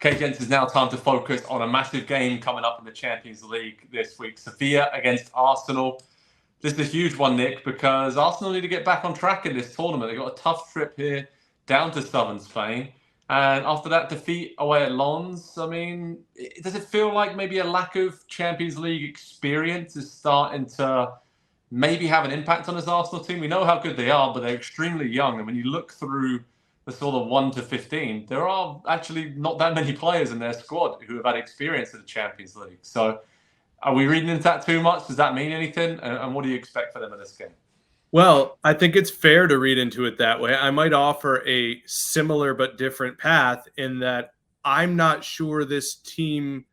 Okay, gents, it's now time to focus on a massive game coming up in the Champions League this week. Sevilla against Arsenal. This is a huge one, Nick, because Arsenal need to get back on track in this tournament. They've got a tough trip here down to southern Spain. And after that defeat away at Lens, I mean, does it feel like maybe a lack of Champions League experience is starting to maybe have an impact on this Arsenal team? We know how good they are, but they're extremely young. And when you look through the sort of 1 to 15, there are actually not that many players in their squad who have had experience in the Champions League. So are we reading into that too much? Does that mean anything? And what do you expect for them in this game? Well, I think it's fair to read into it that way. I might offer a similar but different path in that I'm not sure this team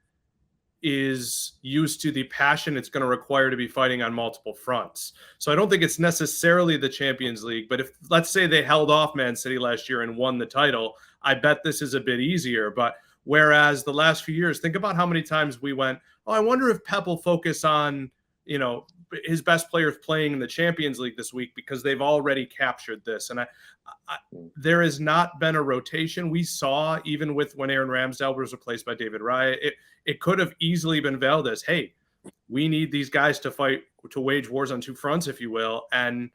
is used to the passion it's going to require to be fighting on multiple fronts. So I don't think it's necessarily the Champions League, but if, let's say, they held off Man City last year and won the title, I bet this is a bit easier. But whereas the last few years, think about how many times we went, oh, I wonder if Pep will focus on, his best players playing in the Champions League this week because they've already captured this. And there has not been a rotation. We saw, even with when Aaron Ramsdale was replaced by David Raya, it could have easily been veiled as, hey, we need these guys to fight, to wage wars on two fronts, if you will. And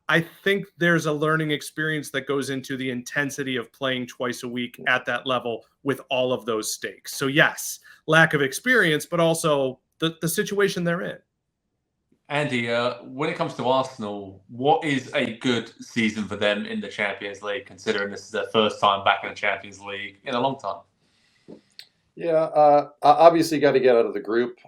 I think there's a learning experience that goes into the intensity of playing twice a week at that level with all of those stakes. So yes, lack of experience, but also the situation they're in. Andy, when it comes to Arsenal, what is a good season for them in the Champions League, considering this is their first time back in the Champions League in a long time? Yeah, obviously got to get out of the group.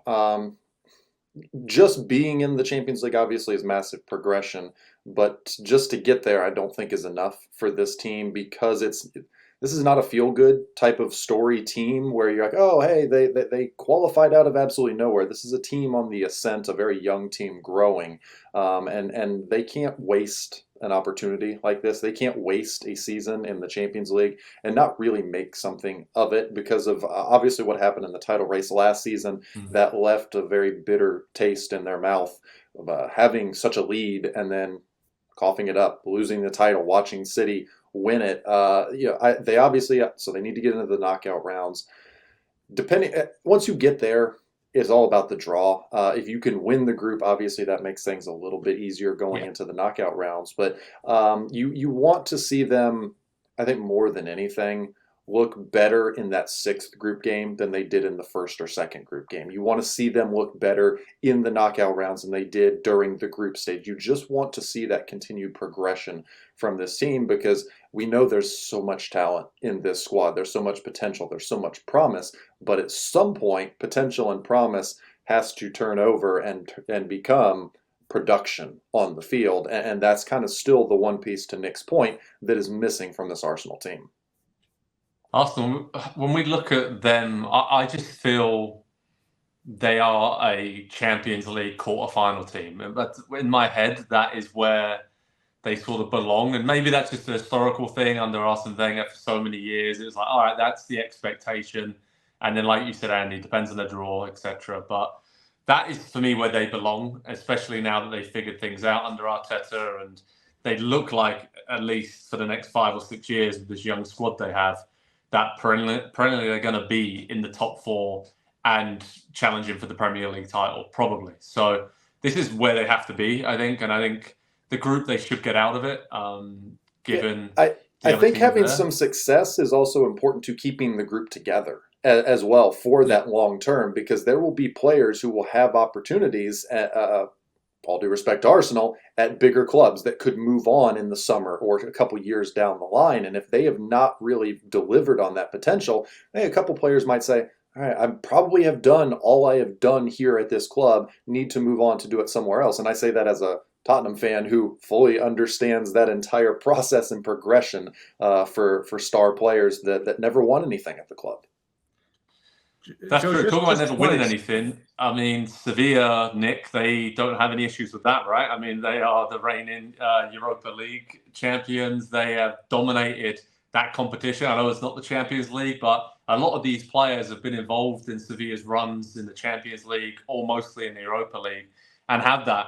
Just being in the Champions League obviously is massive progression, but just to get there, I don't think is enough for this team because this is not a feel-good type of story team where you're like, oh, hey, they qualified out of absolutely nowhere. This is a team on the ascent, a very young team growing, and they can't waste an opportunity like this. They can't waste a season in the Champions League and not really make something of it because of obviously what happened in the title race last season. That left a very bitter taste in their mouth of having such a lead and then coughing it up, losing the title, watching City win it. They obviously, so they need to get into the knockout rounds. Once you get there, it's all about the draw. If you can win the group, obviously that makes things a little bit easier going into the knockout rounds. But you want to see them, I think more than anything, look better in that sixth group game than they did in the first or second group game. You want to see them look better in the knockout rounds than they did during the group stage. You just want to see that continued progression from this team because we know there's so much talent in this squad. There's so much potential. There's so much promise. But at some point, potential and promise has to turn over and become production on the field. And that's kind of still the one piece, to Nick's point, that is missing from this Arsenal team. Arsenal, when we look at them, I just feel they are a Champions League quarterfinal team. But in my head, that is where they sort of belong. And maybe that's just a historical thing under Arsene Wenger for so many years. It was like, all right, that's the expectation. And then, like you said, Andy, it depends on the draw, etc. But that is, for me, where they belong, especially now that they've figured things out under Arteta. And they look like, at least for the next 5 or 6 years with this young squad they have, that perennially they're going to be in the top 4 and challenging for the Premier League title, probably. So this is where they have to be, I think. And I think the group, they should get out of it, given... I think having some success is also important to keeping the group together as well for that long term, because there will be players who will have opportunities all due respect to Arsenal, at bigger clubs that could move on in the summer or a couple years down the line. And if they have not really delivered on that potential, a couple players might say, all right, I probably have done all I have done here at this club, need to move on to do it somewhere else. And I say that as a Tottenham fan who fully understands that entire process and progression for star players that never won anything at the club. That's true. Talking about never winning anything, I mean, Sevilla, Nick, they don't have any issues with that, right? I mean, they are the reigning Europa League champions. They have dominated that competition. I know it's not the Champions League, but a lot of these players have been involved in Sevilla's runs in the Champions League or mostly in the Europa League and have that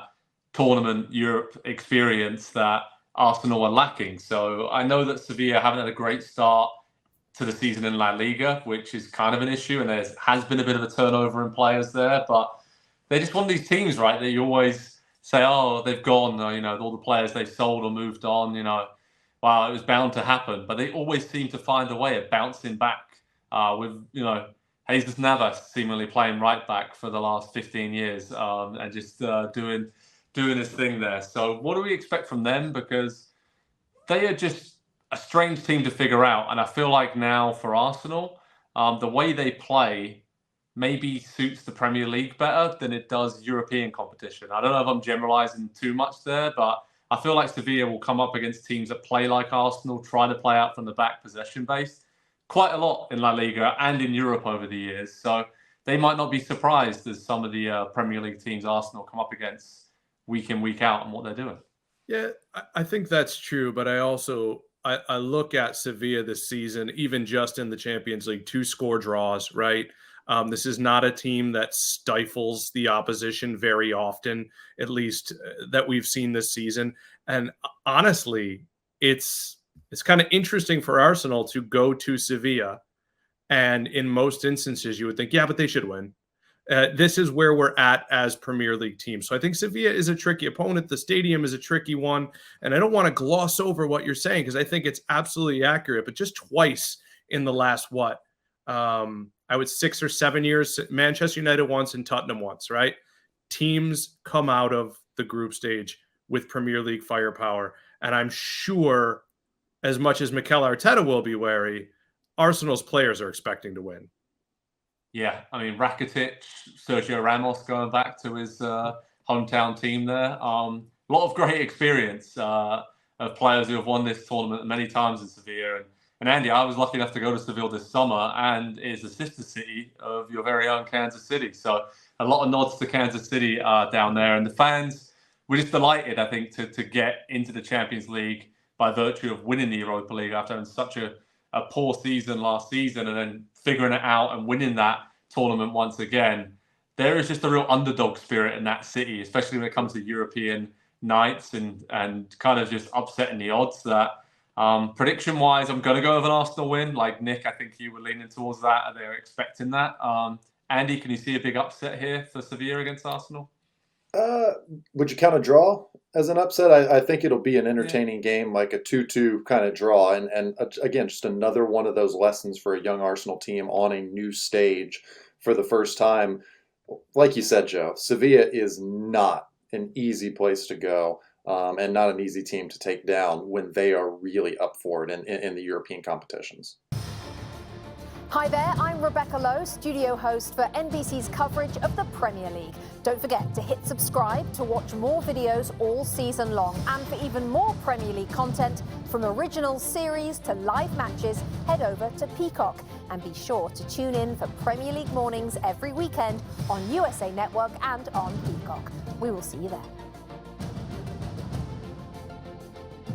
tournament Europe experience that Arsenal are lacking. So I know that Sevilla haven't had a great start to the season in La Liga, which is kind of an issue, and there has been a bit of a turnover in players there, but they're just one of these teams, right, that you always say, oh, they've gone, all the players they sold or moved on, wow, it was bound to happen, but they always seem to find a way of bouncing back with, Jesus Navas seemingly playing right back for the last 15 years and just doing his thing there. So what do we expect from them? Because they are just a strange team to figure out. And I feel like now for Arsenal, the way they play maybe suits the Premier League better than it does European competition. I don't know if I'm generalizing too much there, but I feel like Sevilla will come up against teams that play like Arsenal, try to play out from the back, possession based, quite a lot in La Liga and in Europe over the years. So they might not be surprised as some of the Premier League teams Arsenal come up against week in, week out and what they're doing. Yeah, I think that's true, but I look at Sevilla this season, even just in the Champions League, 2 score draws, right? This is not a team that stifles the opposition very often, at least that we've seen this season. And honestly, it's kind of interesting for Arsenal to go to Sevilla. And in most instances, you would think, yeah, but they should win. This is where we're at as Premier League teams. So I think Sevilla is a tricky opponent. The stadium is a tricky one. And I don't want to gloss over what you're saying because I think it's absolutely accurate. But just twice in the last, I would 6 or 7 years, Manchester United once and Tottenham once, right? Teams come out of the group stage with Premier League firepower. And I'm sure, as much as Mikel Arteta will be wary, Arsenal's players are expecting to win. Yeah, I mean, Rakitic, Sergio Ramos going back to his hometown team there. A lot of great experience of players who have won this tournament many times in Sevilla. And Andy, I was lucky enough to go to Seville this summer, and it's the sister city of your very own Kansas City. So a lot of nods to Kansas City down there. And the fans were just delighted, I think, to get into the Champions League by virtue of winning the Europa League after having such a poor season last season and then figuring it out and winning that tournament once again. There is just a real underdog spirit in that city, especially when it comes to European nights and kind of just upsetting the odds. That prediction-wise, I'm going to go with an Arsenal win. Like Nick, I think you were leaning towards that. They're expecting that. Andy, can you see a big upset here for Sevilla against Arsenal? Would you count a draw as an upset? I think it'll be an entertaining game, like a 2-2 kind of draw. And again, just another one of those lessons for a young Arsenal team on a new stage for the first time. Like you said, Joe, Sevilla is not an easy place to go and not an easy team to take down when they are really up for it in the European competitions. Hi there, I'm Rebecca Lowe, studio host for NBC's coverage of the Premier League. Don't forget to hit subscribe to watch more videos all season long. And for even more Premier League content, from original series to live matches, head over to Peacock. And be sure to tune in for Premier League mornings every weekend on USA Network and on Peacock. We will see you there.